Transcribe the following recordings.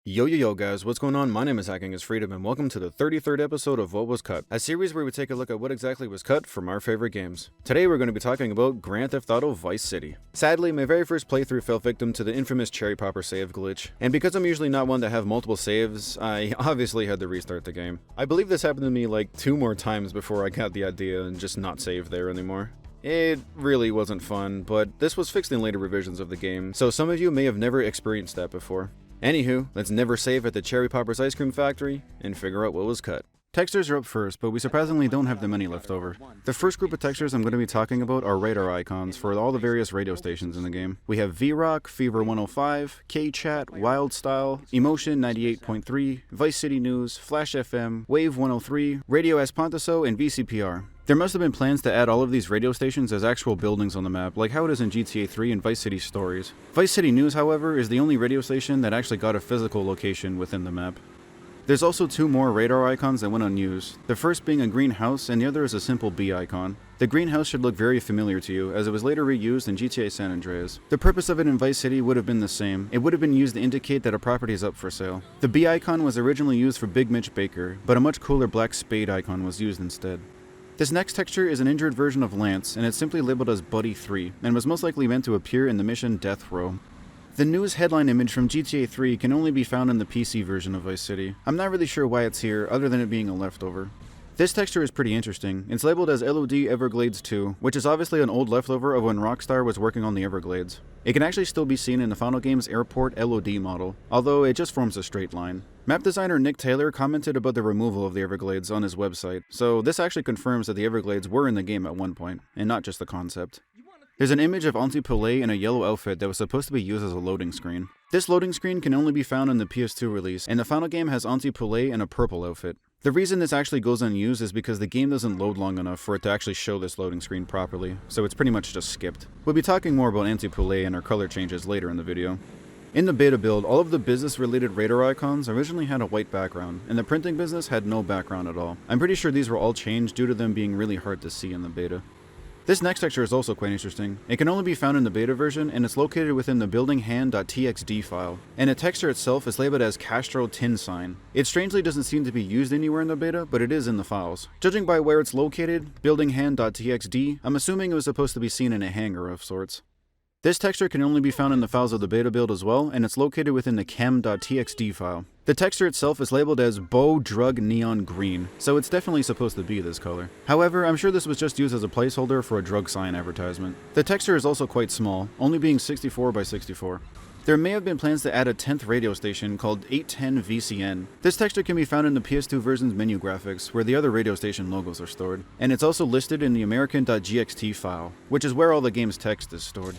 Yo guys, what's going on? My name is HackingIsFreedom and welcome to the 33rd episode of What Was Cut, a series where we take a look at what exactly was cut from our favorite games. Today we're going to be talking about Grand Theft Auto Vice City. Sadly, my very first playthrough fell victim to the infamous cherry popper save glitch, and because I'm usually not one to have multiple saves, I obviously had to restart the game. I believe this happened to me like 2 more times before I got the idea and just not save there anymore. It really wasn't fun, but this was fixed in later revisions of the game, so some of you may have never experienced that before. Anywho, let's never save at the Cherry Poppers ice cream factory and figure out what was cut. Textures are up first, but we surprisingly don't have that many left over. The first group of textures I'm going to be talking about are radar icons for all the various radio stations in the game. We have V-Rock, Fever 105, K-Chat, Wild Style, Emotion 98.3, Vice City News, Flash FM, Wave 103, Radio Espantoso, and VCPR. There must have been plans to add all of these radio stations as actual buildings on the map, like how it is in GTA 3 and Vice City Stories. Vice City News, however, is the only radio station that actually got a physical location within the map. There's also 2 more radar icons that went unused, the first being a green house and the other is a simple bee icon. The green house should look very familiar to you, as it was later reused in GTA San Andreas. The purpose of it in Vice City would have been the same. It would have been used to indicate that a property is up for sale. The bee icon was originally used for Big Mitch Baker, but a much cooler black spade icon was used instead. This next texture is an injured version of Lance, and it's simply labeled as Buddy 3, and was most likely meant to appear in the mission Death Row. The news headline image from GTA 3 can only be found in the PC version of Vice City. I'm not really sure why it's here, other than it being a leftover. This texture is pretty interesting. It's labeled as LOD Everglades 2, which is obviously an old leftover of when Rockstar was working on the Everglades. It can actually still be seen in the final game's airport LOD model, although it just forms a straight line. Map designer Nick Taylor commented about the removal of the Everglades on his website, so this actually confirms that the Everglades were in the game at one point, and not just the concept. There's an image of Auntie Poulet in a yellow outfit that was supposed to be used as a loading screen. This loading screen can only be found in the PS2 release, and the final game has Auntie Poulet in a purple outfit. The reason this actually goes unused is because the game doesn't load long enough for it to actually show this loading screen properly, so it's pretty much just skipped. We'll be talking more about Auntie Poulet and her color changes later in the video. In the beta build, all of the business-related radar icons originally had a white background, and the printing business had no background at all. I'm pretty sure these were all changed due to them being really hard to see in the beta. This next texture is also quite interesting. It can only be found in the beta version, and it's located within the buildinghand.txd file, and the texture itself is labeled as Castro Tin Sign. It strangely doesn't seem to be used anywhere in the beta, but it is in the files. Judging by where it's located, buildinghand.txd, I'm assuming it was supposed to be seen in a hangar of sorts. This texture can only be found in the files of the beta build as well, and it's located within the chem.txd file. The texture itself is labeled as Bow Drug Neon Green, so it's definitely supposed to be this color. However, I'm sure this was just used as a placeholder for a drug sign advertisement. The texture is also quite small, only being 64 by 64. There may have been plans to add a 10th radio station called 810 VCN. This texture can be found in the PS2 version's menu graphics, where the other radio station logos are stored, and it's also listed in the American.gxt file, which is where all the game's text is stored.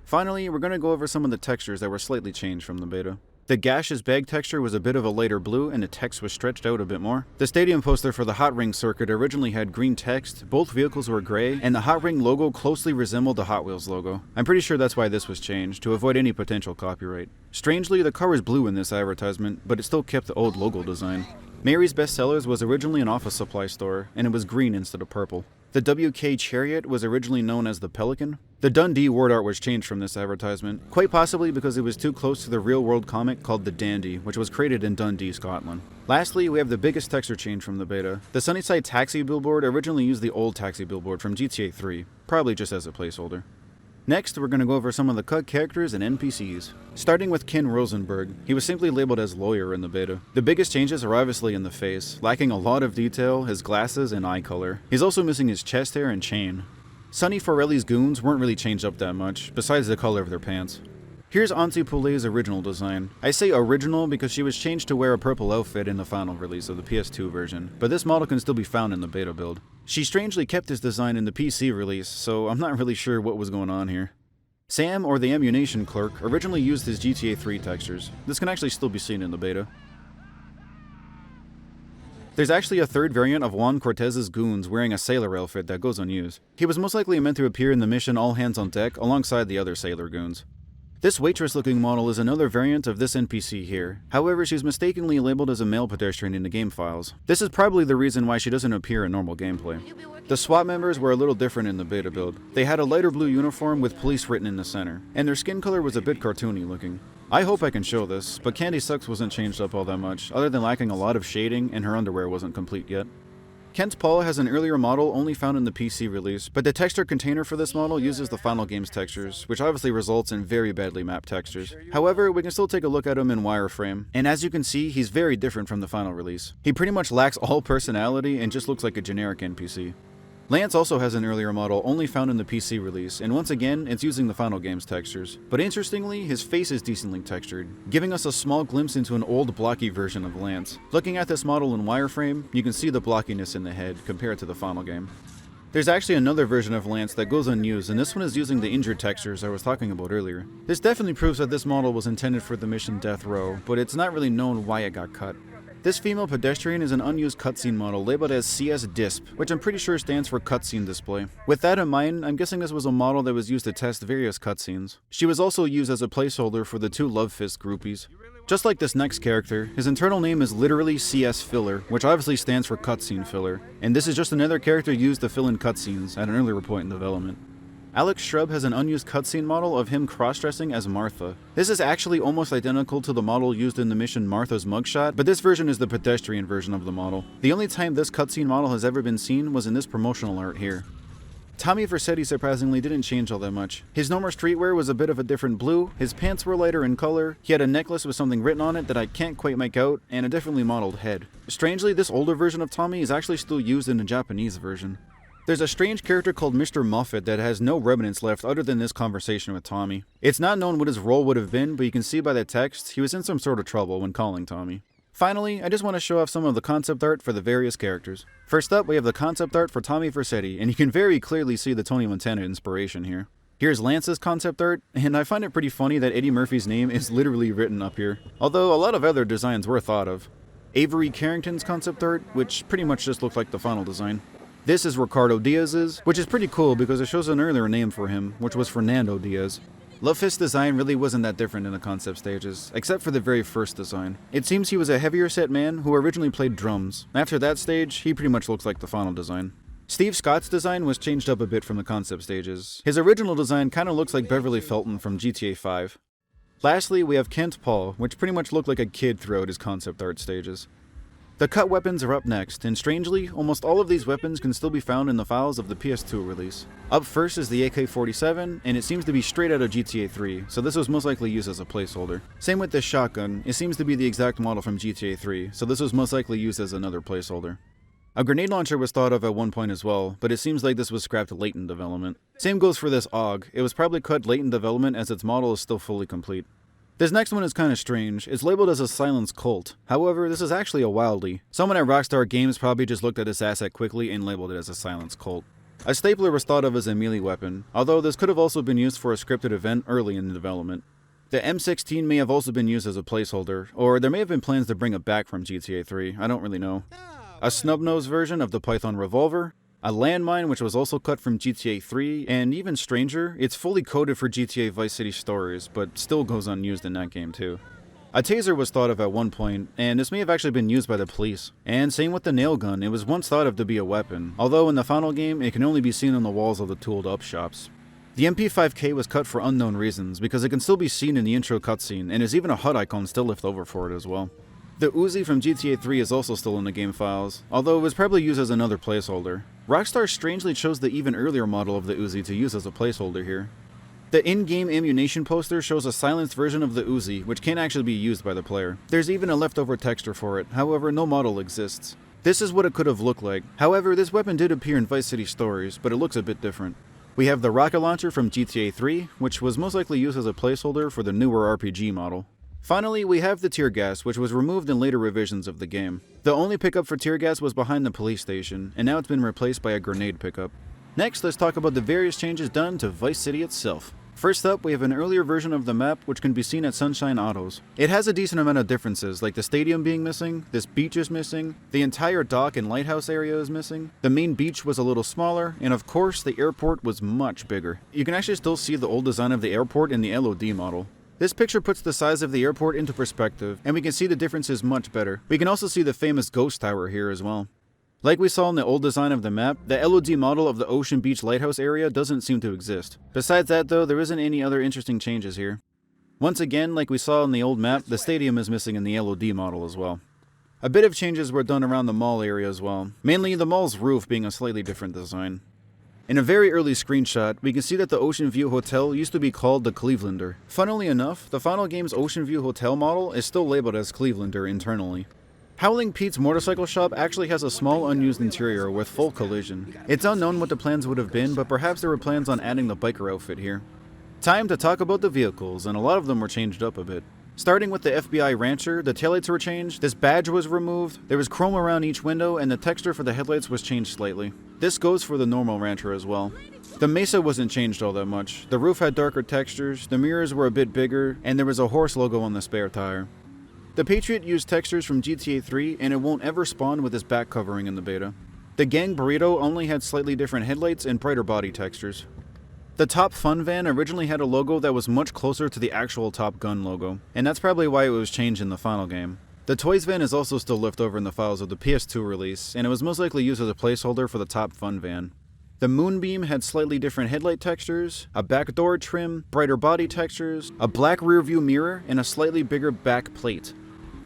Finally, we're going to go over some of the textures that were slightly changed from the beta. The gaseous bag texture was a bit of a lighter blue and the text was stretched out a bit more. The stadium poster for the Hot Ring circuit originally had green text, both vehicles were gray, and the Hot Ring logo closely resembled the Hot Wheels logo. I'm pretty sure that's why this was changed, to avoid any potential copyright. Strangely, the car was blue in this advertisement, but it still kept the old logo design. Mary's Best Sellers was originally an office supply store, and it was green instead of purple. The WK Chariot was originally known as the Pelican. The Dundee word art was changed from this advertisement, quite possibly because it was too close to the real-world comic called The Dandy, which was created in Dundee, Scotland. Lastly, we have the biggest texture change from the beta. The Sunnyside Taxi billboard originally used the old taxi billboard from GTA 3, probably just as a placeholder. Next, we're going to go over some of the cut characters and NPCs. Starting with Ken Rosenberg, he was simply labeled as Lawyer in the beta. The biggest changes are obviously in the face, lacking a lot of detail, his glasses, and eye color. He's also missing his chest hair and chain. Sonny Forelli's goons weren't really changed up that much, besides the color of their pants. Here's Auntie Poulet's original design. I say original because she was changed to wear a purple outfit in the final release of the PS2 version, but this model can still be found in the beta build. She strangely kept this design in the PC release, so I'm not really sure what was going on here. Sam, or the ammunition clerk, originally used his GTA 3 textures. This can actually still be seen in the beta. There's actually a third variant of Juan Cortez's goons wearing a sailor outfit that goes unused. He was most likely meant to appear in the mission All Hands on Deck alongside the other sailor goons. This waitress-looking model is another variant of this NPC here. However, she's mistakenly labeled as a male pedestrian in the game files. This is probably the reason why she doesn't appear in normal gameplay. The SWAT members were a little different in the beta build. They had a lighter blue uniform with police written in the center, and their skin color was a bit cartoony looking. I hope I can show this, but Candy Sucks wasn't changed up all that much, other than lacking a lot of shading and her underwear wasn't complete yet. Kent Paul has an earlier model only found in the PC release, but the texture container for this model uses the final game's textures, which obviously results in very badly mapped textures. However, we can still take a look at him in wireframe, and as you can see, he's very different from the final release. He pretty much lacks all personality and just looks like a generic NPC. Lance also has an earlier model only found in the PC release, and once again, it's using the final game's textures. But interestingly, his face is decently textured, giving us a small glimpse into an old blocky version of Lance. Looking at this model in wireframe, you can see the blockiness in the head compared to the final game. There's actually another version of Lance that goes unused, and this one is using the injured textures I was talking about earlier. This definitely proves that this model was intended for the mission Death Row, but it's not really known why it got cut. This female pedestrian is an unused cutscene model labeled as CS-DISP, which I'm pretty sure stands for cutscene display. With that in mind, I'm guessing this was a model that was used to test various cutscenes. She was also used as a placeholder for the two Love Fist groupies. Just like this next character, his internal name is literally CS Filler, which obviously stands for cutscene filler, and this is just another character used to fill in cutscenes at an earlier point in development. Alex Shrub has an unused cutscene model of him cross-dressing as Martha. This is actually almost identical to the model used in the mission Martha's mugshot, but this version is the pedestrian version of the model. The only time this cutscene model has ever been seen was in this promotional art here. Tommy Vercetti surprisingly didn't change all that much. His normal streetwear was a bit of a different blue, his pants were lighter in color, he had a necklace with something written on it that I can't quite make out, and a differently modeled head. Strangely, this older version of Tommy is actually still used in the Japanese version. There's a strange character called Mr. Muffet that has no remnants left other than this conversation with Tommy. It's not known what his role would have been, but you can see by the text, he was in some sort of trouble when calling Tommy. Finally, I just want to show off some of the concept art for the various characters. First up, we have the concept art for Tommy Vercetti, and you can very clearly see the Tony Montana inspiration here. Here's Lance's concept art, and I find it pretty funny that Eddie Murphy's name is literally written up here, although a lot of other designs were thought of. Avery Carrington's concept art, which pretty much just looked like the final design. This is Ricardo Diaz's, which is pretty cool because it shows an earlier name for him, which was Fernando Diaz. Love Fist's design really wasn't that different in the concept stages, except for the very first design. It seems he was a heavier set man who originally played drums. After that stage, he pretty much looks like the final design. Steve Scott's design was changed up a bit from the concept stages. His original design kinda looks like Beverly Felton from GTA 5. Lastly, we have Kent Paul, which pretty much looked like a kid throughout his concept art stages. The cut weapons are up next, and strangely, almost all of these weapons can still be found in the files of the PS2 release. Up first is the AK-47, and it seems to be straight out of GTA 3, so this was most likely used as a placeholder. Same with this shotgun, it seems to be the exact model from GTA 3, so this was most likely used as another placeholder. A grenade launcher was thought of at one point as well, but it seems like this was scrapped late in development. Same goes for this AUG, it was probably cut late in development as its model is still fully complete. This next one is kinda strange. It's labeled as a Silence Colt. However, this is actually a Wildly. Someone at Rockstar Games probably just looked at this asset quickly and labeled it as a Silence Colt. A stapler was thought of as a melee weapon, although this could have also been used for a scripted event early in the development. The M16 may have also been used as a placeholder, or there may have been plans to bring it back from GTA 3, I don't really know. A snub-nosed version of the Python revolver, a landmine which was also cut from GTA 3, and even stranger, it's fully coded for GTA Vice City Stories, but still goes unused in that game too. A taser was thought of at one point, and this may have actually been used by the police. And same with the nail gun, it was once thought of to be a weapon, although in the final game it can only be seen on the walls of the tooled up shops. The MP5K was cut for unknown reasons, because it can still be seen in the intro cutscene, and there's even a HUD icon still left over for it as well. The Uzi from GTA 3 is also still in the game files, although it was probably used as another placeholder. Rockstar strangely chose the even earlier model of the Uzi to use as a placeholder here. The in-game ammunition poster shows a silenced version of the Uzi, which can't actually be used by the player. There's even a leftover texture for it, however no model exists. This is what it could have looked like. However, this weapon did appear in Vice City Stories, but it looks a bit different. We have the rocket launcher from GTA 3, which was most likely used as a placeholder for the newer RPG model. Finally, we have the tear gas, which was removed in later revisions of the game. The only pickup for tear gas was behind the police station, and now it's been replaced by a grenade pickup. Next, let's talk about the various changes done to Vice City itself. First up, we have an earlier version of the map which can be seen at Sunshine Autos. It has a decent amount of differences, like the stadium being missing, this beach is missing, the entire dock and lighthouse area is missing, the main beach was a little smaller, and of course the airport was much bigger. You can actually still see the old design of the airport in the LOD model. This picture puts the size of the airport into perspective, and we can see the differences much better. We can also see the famous ghost tower here as well. Like we saw in the old design of the map, the LOD model of the Ocean Beach Lighthouse area doesn't seem to exist. Besides that though, there isn't any other interesting changes here. Once again, like we saw in the old map, the stadium is missing in the LOD model as well. A bit of changes were done around the mall area as well, mainly the mall's roof being a slightly different design. In a very early screenshot, we can see that the Ocean View Hotel used to be called the Clevelander. Funnily enough, the final game's Ocean View Hotel model is still labeled as Clevelander internally. Howling Pete's motorcycle shop actually has a small unused interior with full collision. It's unknown what the plans would have been, but perhaps there were plans on adding the biker outfit here. Time to talk about the vehicles, and a lot of them were changed up a bit. Starting with the FBI Rancher, the taillights were changed, this badge was removed, there was chrome around each window, and the texture for the headlights was changed slightly. This goes for the normal Rancher as well. The Mesa wasn't changed all that much. The roof had darker textures, the mirrors were a bit bigger, and there was a horse logo on the spare tire. The Patriot used textures from GTA 3, and it won't ever spawn with this back covering in the beta. The Gang Burrito only had slightly different headlights and brighter body textures. The Top Fun van originally had a logo that was much closer to the actual Top Gun logo, and that's probably why it was changed in the final game. The Toys van is also still left over in the files of the PS2 release, and it was most likely used as a placeholder for the Top Fun van. The Moonbeam had slightly different headlight textures, a back door trim, brighter body textures, a black rearview mirror, and a slightly bigger back plate.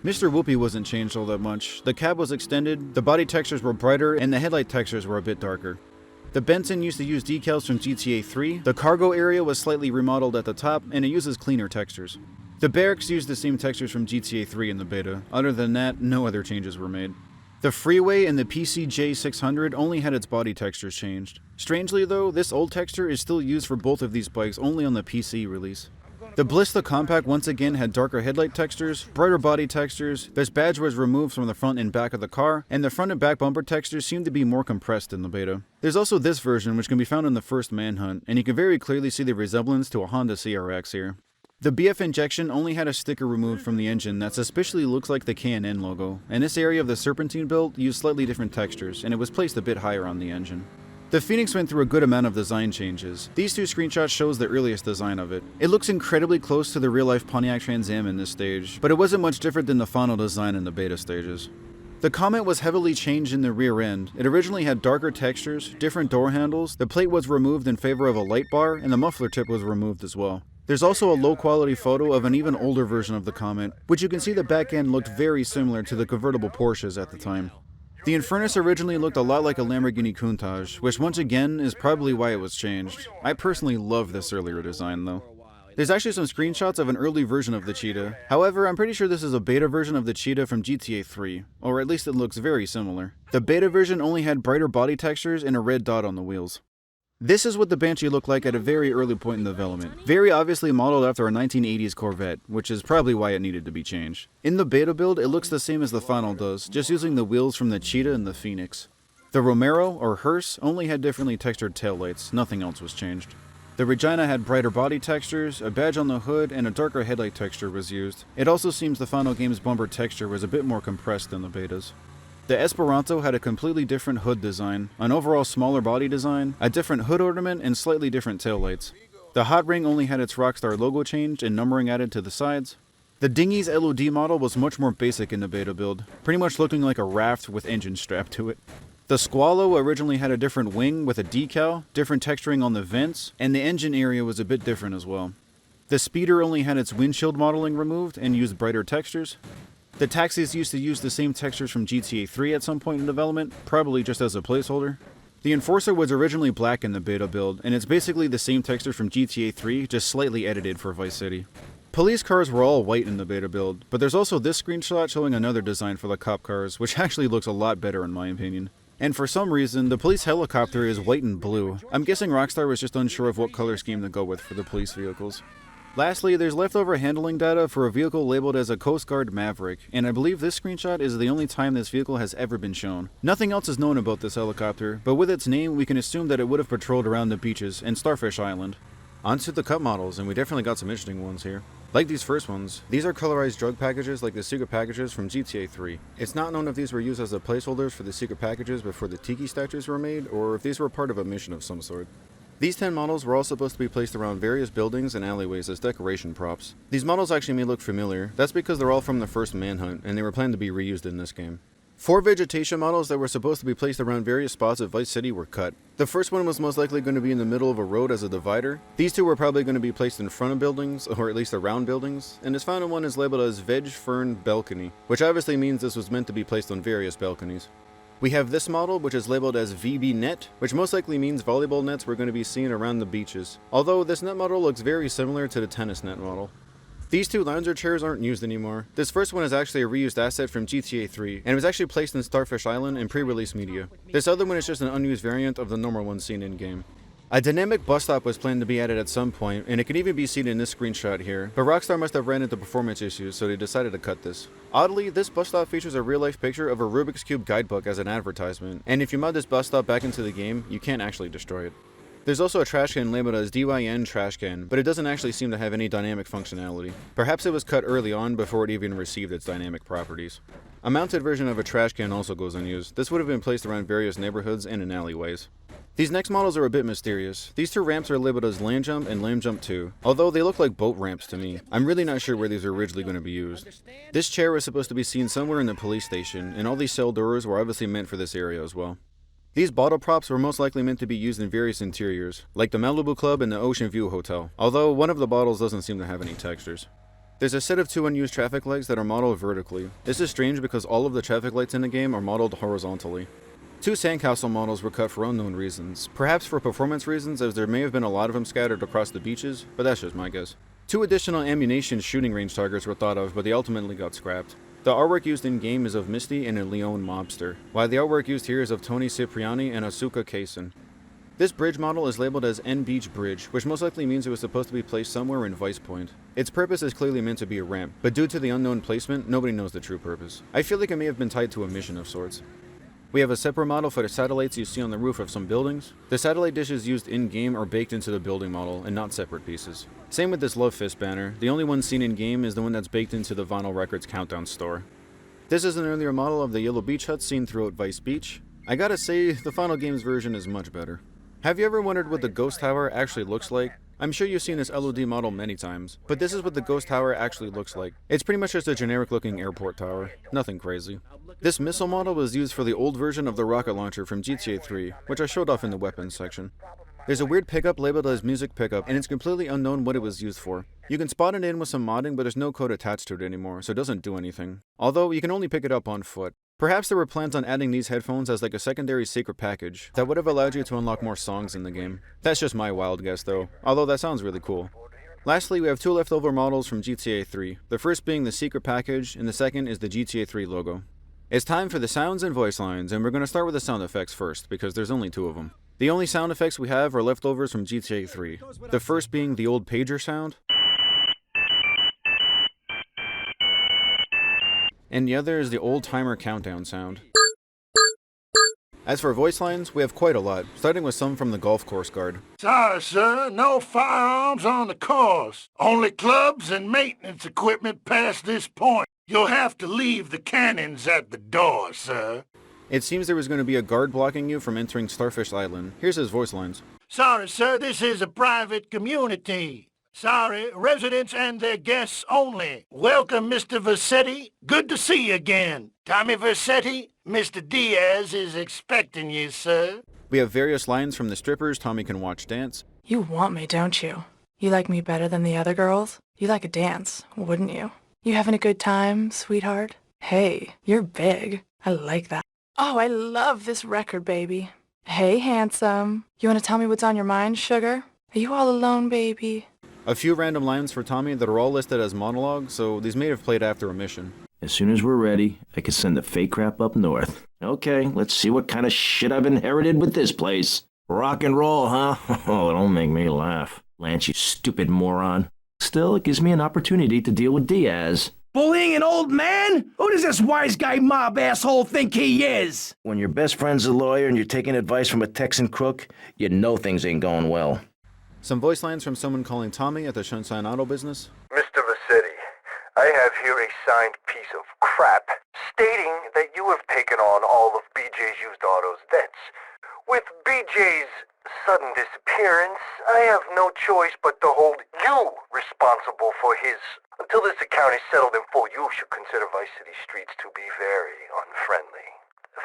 Mr. Whoopi wasn't changed all that much. The cab was extended, the body textures were brighter, and the headlight textures were a bit darker. The Benson used to use decals from GTA 3, the cargo area was slightly remodeled at the top, and it uses cleaner textures. The Barracks used the same textures from GTA 3 in the beta. Other than that, no other changes were made. The Freeway and the PCJ 600 only had its body textures changed. Strangely though, this old texture is still used for both of these bikes only on the PC release. The Bliss the Compact once again had darker headlight textures, brighter body textures, this badge was removed from the front and back of the car, and the front and back bumper textures seem to be more compressed in the beta. There's also this version which can be found in the first Manhunt, and you can very clearly see the resemblance to a Honda CRX here. The BF Injection only had a sticker removed from the engine that suspiciously looks like the K&N logo, and this area of the Serpentine build used slightly different textures, and it was placed a bit higher on the engine. The Phoenix went through a good amount of design changes. These two screenshots shows the earliest design of it. It looks incredibly close to the real-life Pontiac Trans Am in this stage, but it wasn't much different than the final design in the beta stages. The Comet was heavily changed in the rear end. It originally had darker textures, different door handles, the plate was removed in favor of a light bar, and the muffler tip was removed as well. There's also a low-quality photo of an even older version of the Comet, which you can see the back end looked very similar to the convertible Porsches at the time. The Infernus originally looked a lot like a Lamborghini Countach, which once again is probably why it was changed. I personally love this earlier design though. There's actually some screenshots of an early version of the Cheetah. However, I'm pretty sure this is a beta version of the Cheetah from GTA 3, or at least it looks very similar. The beta version only had brighter body textures and a red dot on the wheels. This is what the Banshee looked like at a very early point in development. Very obviously modeled after a 1980s Corvette, which is probably why it needed to be changed. In the beta build, it looks the same as the final does, just using the wheels from the Cheetah and the Phoenix. The Romero, or Hearse, only had differently textured taillights, nothing else was changed. The Regina had brighter body textures, a badge on the hood, and a darker headlight texture was used. It also seems the final game's bumper texture was a bit more compressed than the betas. The Esperanto had a completely different hood design, an overall smaller body design, a different hood ornament, and slightly different taillights. The Hot Ring only had its Rockstar logo changed and numbering added to the sides. The Dinghy's LOD model was much more basic in the beta build, pretty much looking like a raft with engine strapped to it. The Squallow originally had a different wing with a decal, different texturing on the vents, and the engine area was a bit different as well. The Speeder only had its windshield modeling removed and used brighter textures. The Taxis used to use the same textures from GTA 3 at some point in development, probably just as a placeholder. The Enforcer was originally black in the beta build, and it's basically the same texture from GTA 3, just slightly edited for Vice City. Police cars were all white in the beta build, but there's also this screenshot showing another design for the cop cars, which actually looks a lot better in my opinion. And for some reason, the police helicopter is white and blue. I'm guessing Rockstar was just unsure of what color scheme to go with for the police vehicles. Lastly, there's leftover handling data for a vehicle labeled as a Coast Guard Maverick, and I believe this screenshot is the only time this vehicle has ever been shown. Nothing else is known about this helicopter, but with its name we can assume that it would have patrolled around the beaches and Starfish Island. Onto the cut models, and we definitely got some interesting ones here. Like these first ones, these are colorized drug packages like the secret packages from GTA 3. It's not known if these were used as the placeholders for the secret packages before the Tiki statues were made, or if these were part of a mission of some sort. These 10 models were all supposed to be placed around various buildings and alleyways as decoration props. These models actually may look familiar, that's because they're all from the first Manhunt, and they were planned to be reused in this game. 4 vegetation models that were supposed to be placed around various spots of Vice City were cut. The first one was most likely going to be in the middle of a road as a divider. These 2 were probably going to be placed in front of buildings, or at least around buildings, and this final one is labeled as Veg Fern Balcony, which obviously means this was meant to be placed on various balconies. We have this model, which is labeled as VB Net, which most likely means volleyball nets were going to be seen around the beaches, although this net model looks very similar to the tennis net model. These 2 lounger chairs aren't used anymore. This first one is actually a reused asset from GTA 3, and it was actually placed in Starfish Island in pre-release media. This other one is just an unused variant of the normal one seen in-game. A dynamic bus stop was planned to be added at some point, and it can even be seen in this screenshot here, but Rockstar must have ran into performance issues, so they decided to cut this. Oddly, this bus stop features a real-life picture of a Rubik's Cube guidebook as an advertisement, and if you mod this bus stop back into the game, you can't actually destroy it. There's also a trash can labeled as DYN trash can, but it doesn't actually seem to have any dynamic functionality. Perhaps it was cut early on before it even received its dynamic properties. A mounted version of a trash can also goes unused. This would have been placed around various neighborhoods and in alleyways. These next models are a bit mysterious. These 2 ramps are labeled as Land Jump and Land Jump 2, although they look like boat ramps to me. I'm really not sure where these are originally going to be used. This chair was supposed to be seen somewhere in the police station, and all these cell doors were obviously meant for this area as well. These bottle props were most likely meant to be used in various interiors, like the Malibu Club and the Ocean View Hotel, although one of the bottles doesn't seem to have any textures. There's a set of 2 unused traffic lights that are modeled vertically. This is strange because all of the traffic lights in the game are modeled horizontally. 2 sandcastle models were cut for unknown reasons, perhaps for performance reasons as there may have been a lot of them scattered across the beaches, but that's just my guess. 2 additional ammunition shooting range targets were thought of, but they ultimately got scrapped. The artwork used in-game is of Misty and a Leon mobster, while the artwork used here is of Tony Cipriani and Asuka Kaysen. This bridge model is labeled as N Beach Bridge, which most likely means it was supposed to be placed somewhere in Vice Point. Its purpose is clearly meant to be a ramp, but due to the unknown placement, nobody knows the true purpose. I feel like it may have been tied to a mission of sorts. We have a separate model for the satellites you see on the roof of some buildings. The satellite dishes used in-game are baked into the building model and not separate pieces. Same with this Love Fist banner. The only one seen in-game is the one that's baked into the Vinyl Records Countdown store. This is an earlier model of the yellow beach hut seen throughout Vice Beach. I gotta say, the final game's version is much better. Have you ever wondered what the Ghost Tower actually looks like? I'm sure you've seen this LOD model many times, but this is what the Ghost Tower actually looks like. It's pretty much just a generic looking airport tower. Nothing crazy. This missile model was used for the old version of the rocket launcher from GTA 3, which I showed off in the weapons section. There's a weird pickup labeled as music pickup, and it's completely unknown what it was used for. You can spot it in with some modding, but there's no code attached to it anymore, so it doesn't do anything. Although, you can only pick it up on foot. Perhaps there were plans on adding these headphones as like a secondary secret package that would have allowed you to unlock more songs in the game. That's just my wild guess though, although that sounds really cool. Lastly, we have 2 leftover models from GTA 3, the first being the secret package, and the second is the GTA 3 logo. It's time for the sounds and voice lines, and we're going to start with the sound effects first, because there's only 2 of them. The only sound effects we have are leftovers from GTA 3, the first being the old pager sound, and the other is the old timer countdown sound. As for voice lines, we have quite a lot, starting with some from the golf course guard. Sorry, sir, no firearms on the course. Only clubs and maintenance equipment past this point. You'll have to leave the cannons at the door, sir. It seems there was going to be a guard blocking you from entering Starfish Island. Here's his voice lines. Sorry, sir, this is a private community. Sorry, residents and their guests only. Welcome, Mr. Vassetti. Good to see you again. Tommy Vassetti, Mr. Diaz is expecting you, sir. We have various lines from the strippers Tommy can watch dance. You want me, don't you? You like me better than the other girls? You like a dance, wouldn't you? You having a good time, sweetheart? Hey, you're big. I like that. Oh, I love this record, baby. Hey, handsome. You want to tell me what's on your mind, sugar? Are you all alone, baby? A few random lines for Tommy that are all listed as monologues, so these may have played after a mission. As soon as we're ready, I can send the fake crap up north. Okay, let's see what kind of shit I've inherited with this place. Rock and roll, huh? Oh, don't make me laugh. Lance, you stupid moron. Still, it gives me an opportunity to deal with Diaz. Bullying an old man? Who does this wise guy mob asshole think he is? When your best friend's a lawyer and you're taking advice from a Texan crook, you know things ain't going well. Some voice lines from someone calling Tommy at the Sunshine Auto business. Mr. Vassetti, I have here a signed piece of crap stating that you have taken on all of BJ's Used Auto's debts. With BJ's sudden disappearance, I have no choice but to hold you responsible for his. Until this account is settled in full, you should consider Vice City streets to be very unfriendly.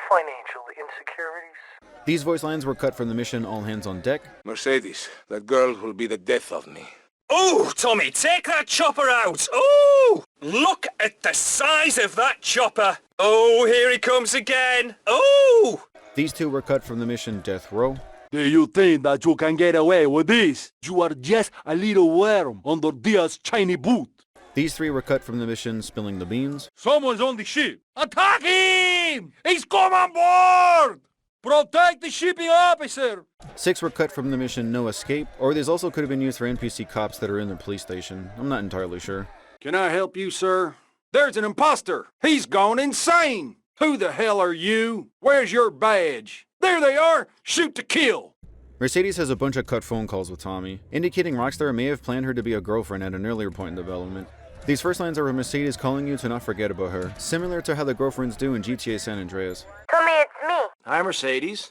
Financial insecurities. These voice lines were cut from the mission All Hands on Deck. Mercedes, that girl will be the death of me. Oh, Tommy, take that chopper out. Oh, look at the size of that chopper. Oh, here he comes again. Oh! These two were cut from the mission Death Row. Do you think that you can get away with this? You are just a little worm under Diaz's shiny boot. These three were cut from the mission Spilling the Beans. Someone's on the ship. Attack him! He's come on board! Protect the shipping officer! 6 were cut from the mission No Escape, or these also could have been used for NPC cops that are in the police station. I'm not entirely sure. Can I help you, sir? There's an imposter. He's gone insane. Who the hell are you? Where's your badge? There they are. Shoot to kill. Mercedes has a bunch of cut phone calls with Tommy, indicating Rockstar may have planned her to be a girlfriend at an earlier point in development. These first lines are Mercedes calling you to not forget about her, similar to how the girlfriends do in GTA San Andreas. Tommy, it's me. Hi, Mercedes.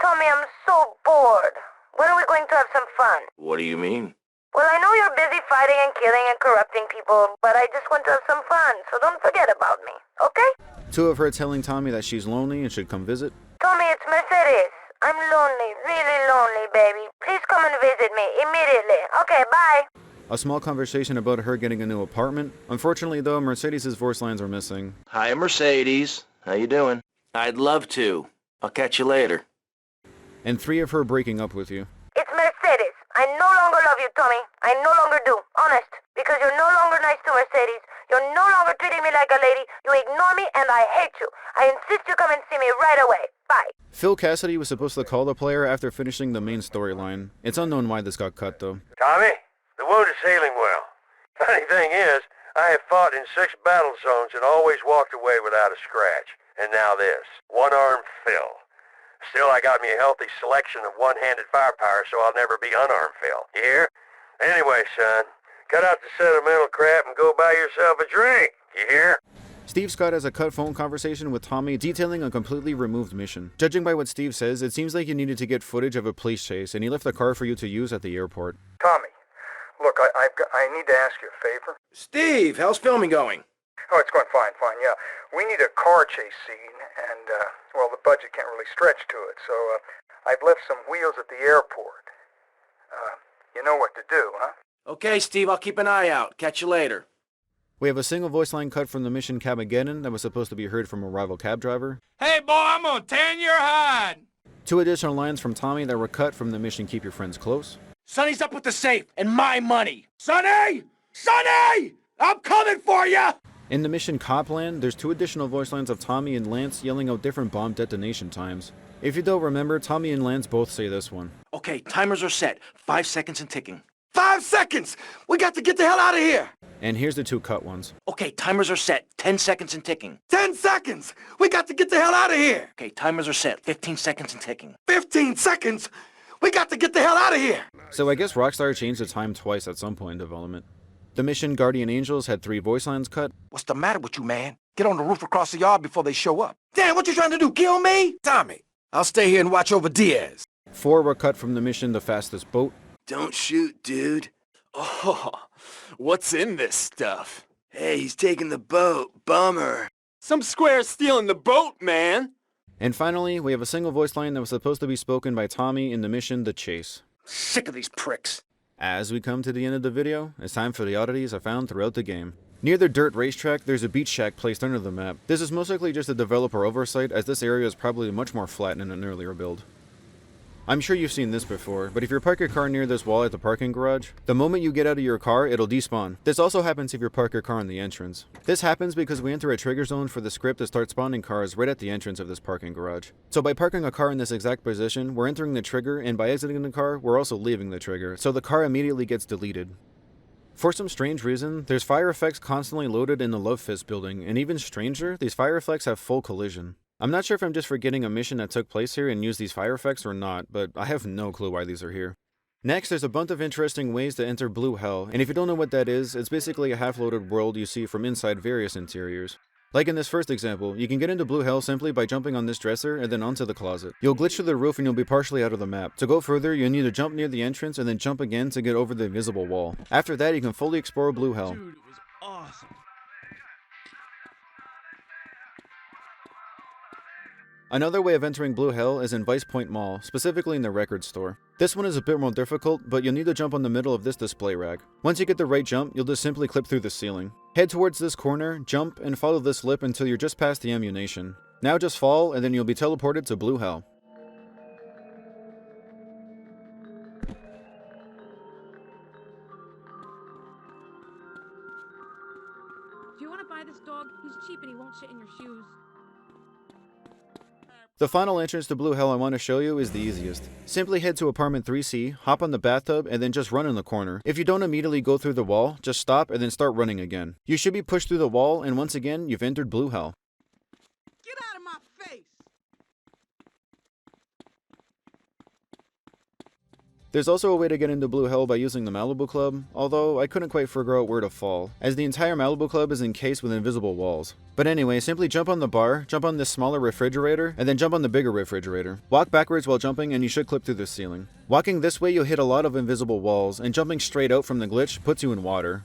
Tommy, I'm so bored. When are we going to have some fun? What do you mean? Well, I know you're busy fighting and killing and corrupting people, but I just want to have some fun, so don't forget about me, okay? 2 of her telling Tommy that she's lonely and should come visit. Tommy, it's Mercedes. I'm lonely, really lonely, baby. Please come and visit me immediately. Okay, bye. A small conversation about her getting a new apartment. Unfortunately, though, Mercedes' voice lines are missing. Hi, Mercedes. How you doing? I'd love to. I'll catch you later. And 3 of her breaking up with you. It's Mercedes. I no longer love you, Tommy. I no longer do. Honest. Because you're no longer nice to Mercedes. You're no longer treating me like a lady. You ignore me and I hate you. I insist you come and see me right away. Bye. Phil Cassidy was supposed to call the player after finishing the main storyline. It's unknown why this got cut, though. Tommy, the wound is healing well. Funny thing is, I have fought in 6 battle zones and always walked away without a scratch. And now this. One-armed Phil. Still, I got me a healthy selection of one-handed firepower, so I'll never be unarmed Phil. You hear? Anyway, son, cut out the sentimental crap and go buy yourself a drink. You hear? Steve Scott has a cut phone conversation with Tommy detailing a completely removed mission. Judging by what Steve says, it seems like you needed to get footage of a police chase, and he left a car for you to use at the airport. Tommy, look, I need to ask you a favor. Steve, how's filming going? Oh, it's going fine, yeah. We need a car chase scene, and, well, the budget can't really stretch to it, so, I've left some wheels at the airport. You know what to do, huh? Okay, Steve, I'll keep an eye out. Catch you later. We have a single voice line cut from the mission Cabageddon that was supposed to be heard from a rival cab driver. Hey, boy, I'm gonna tan your hide! 2 additional lines from Tommy that were cut from the mission Keep Your Friends Close. Sonny's up with the safe and my money. Sonny! Sonny! I'm coming for you! In the mission Copland, there's 2 additional voice lines of Tommy and Lance yelling out different bomb detonation times. If you don't remember, Tommy and Lance both say this one. Okay, timers are set. 5 seconds and ticking. 5 seconds! We got to get the hell out of here! And here's the 2 cut ones. Okay, timers are set. 10 seconds and ticking. 10 seconds! We got to get the hell out of here! Okay, timers are set. 15 seconds and ticking. 15 seconds? We got to get the hell out of here! So I guess Rockstar changed the time twice at some point in development. The mission Guardian Angels had 3 voice lines cut. What's the matter with you, man? Get on the roof across the yard before they show up. Damn, what you trying to do, kill me? Tommy, I'll stay here and watch over Diaz. 4 were cut from the mission The Fastest Boat. Don't shoot, dude. Oh, what's in this stuff? Hey, he's taking the boat. Bummer. Some square stealing the boat, man. And finally, we have a single voice line that was supposed to be spoken by Tommy in the mission The Chase. Sick of these pricks. As we come to the end of the video, it's time for the oddities I found throughout the game. Near the dirt racetrack, there's a beach shack placed under the map. This is most likely just a developer oversight, as this area is probably much more flat in an earlier build. I'm sure you've seen this before, but if you park your car near this wall at the parking garage, the moment you get out of your car, it'll despawn. This also happens if you park your car in the entrance. This happens because we enter a trigger zone for the script to start spawning cars right at the entrance of this parking garage. So by parking a car in this exact position, we're entering the trigger, and by exiting the car, we're also leaving the trigger, so the car immediately gets deleted. For some strange reason, there's fire effects constantly loaded in the Love Fist building, and even stranger, these fire effects have full collision. I'm not sure if I'm just forgetting a mission that took place here and used these fire effects or not, but I have no clue why these are here. Next, there's a bunch of interesting ways to enter Blue Hell, and if you don't know what that is, it's basically a half-loaded world you see from inside various interiors. Like in this first example, you can get into Blue Hell simply by jumping on this dresser and then onto the closet. You'll glitch through the roof and you'll be partially out of the map. To go further, you'll need to jump near the entrance and then jump again to get over the invisible wall. After that, you can fully explore Blue Hell. Dude, it was awesome. Another way of entering Blue Hell is in Vice Point Mall, specifically in the record store. This one is a bit more difficult, but you'll need to jump on the middle of this display rack. Once you get the right jump, you'll just simply clip through the ceiling. Head towards this corner, jump, and follow this lip until you're just past the ammunition. Now just fall, and then you'll be teleported to Blue Hell. Do you want to buy this dog? He's cheap and he won't shit in your shoes. The final entrance to Blue Hell I want to show you is the easiest. Simply head to apartment 3C, hop on the bathtub, and then just run in the corner. If you don't immediately go through the wall, just stop and then start running again. You should be pushed through the wall, and once again, you've entered Blue Hell. Get out of my face! There's also a way to get into Blue Hell by using the Malibu Club, although I couldn't quite figure out where to fall, as the entire Malibu Club is encased with invisible walls. But anyway, simply jump on the bar, jump on this smaller refrigerator, and then jump on the bigger refrigerator. Walk backwards while jumping and you should clip through the ceiling. Walking this way you'll hit a lot of invisible walls, and jumping straight out from the glitch puts you in water.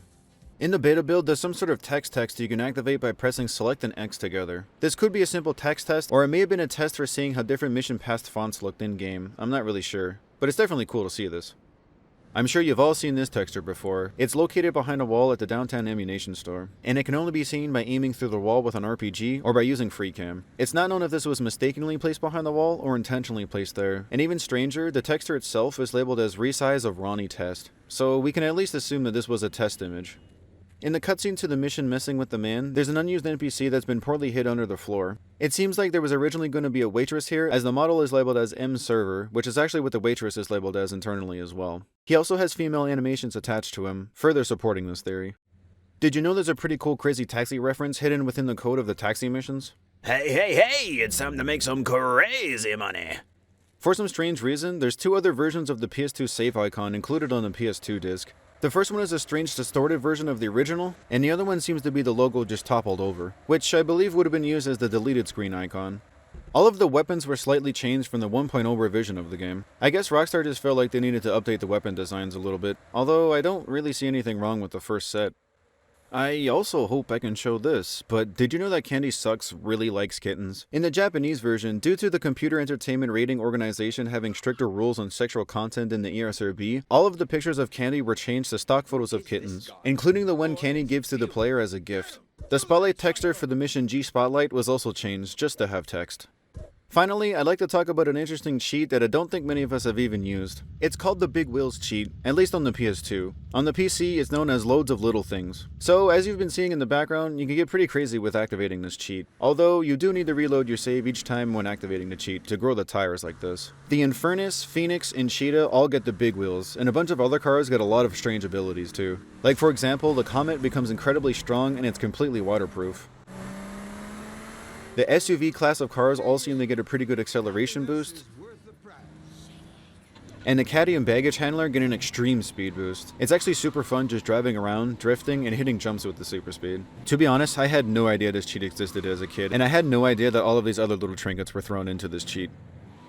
In the beta build, there's some sort of text you can activate by pressing select and X together. This could be a simple text test, or it may have been a test for seeing how different mission path fonts looked in-game. I'm not really sure, but it's definitely cool to see this. I'm sure you've all seen this texture before. It's located behind a wall at the downtown ammunition store, and it can only be seen by aiming through the wall with an RPG or by using FreeCam. It's not known if this was mistakenly placed behind the wall or intentionally placed there, and even stranger, the texture itself is labeled as resize of Ronnie test, so we can at least assume that this was a test image. In the cutscene to the mission Messing with the Man, there's an unused NPC that's been poorly hid under the floor. It seems like there was originally going to be a waitress here, as the model is labeled as M Server, which is actually what the waitress is labeled as internally as well. He also has female animations attached to him, further supporting this theory. Did you know there's a pretty cool Crazy Taxi reference hidden within the code of the taxi missions? Hey, it's time to make some crazy money. For some strange reason, there's two other versions of the PS2 save icon included on the PS2 disc. The first one is a strange distorted version of the original, and the other one seems to be the logo just toppled over, which I believe would have been used as the deleted screen icon. All of the weapons were slightly changed from the 1.0 revision of the game. I guess Rockstar just felt like they needed to update the weapon designs a little bit, although I don't really see anything wrong with the first set. I also hope I can show this, but did you know that Candy Sucks really likes kittens? In the Japanese version, due to the Computer Entertainment Rating Organization having stricter rules on sexual content in the ESRB, all of the pictures of Candy were changed to stock photos of kittens, including the one Candy gives to the player as a gift. The spotlight texture for the mission G Spotlight was also changed, just to have text. Finally, I'd like to talk about an interesting cheat that I don't think many of us have even used. It's called the Big Wheels cheat, at least on the PS2. On the PC, it's known as Loads of Little Things. So, as you've been seeing in the background, you can get pretty crazy with activating this cheat. Although, you do need to reload your save each time when activating the cheat to grow the tires like this. The Infernus, Phoenix, and Cheetah all get the Big Wheels, and a bunch of other cars get a lot of strange abilities too. Like for example, the Comet becomes incredibly strong and it's completely waterproof. The SUV class of cars all seem to get a pretty good acceleration boost, and the caddy and baggage handler get an extreme speed boost. It's actually super fun just driving around, drifting, and hitting jumps with the super speed. To be honest, I had no idea this cheat existed as a kid, and I had no idea that all of these other little trinkets were thrown into this cheat.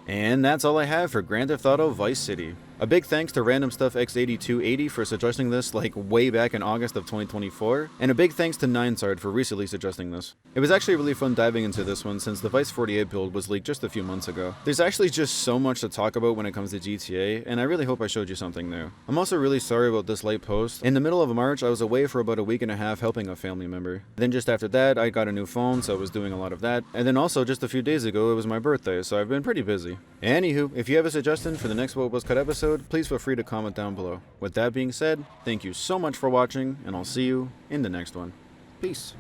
And that's all I have for Grand Theft Auto Vice City. A big thanks to Random Stuff X8280 for suggesting this like way back in August of 2024, and a big thanks to Ninesard for recently suggesting this. It was actually really fun diving into this one since the Vice 48 build was leaked just a few months ago. There's actually just so much to talk about when it comes to GTA, and I really hope I showed you something new. I'm also really sorry about this late post. In the middle of March, I was away for about a week and a half helping a family member. Then just after that, I got a new phone, so I was doing a lot of that. And then also just a few days ago, it was my birthday, so I've been pretty busy. Anywho, if you have a suggestion for the next What Was Cut episode, please feel free to comment down below. With that being said, thank you so much for watching, and I'll see you in the next one. Peace.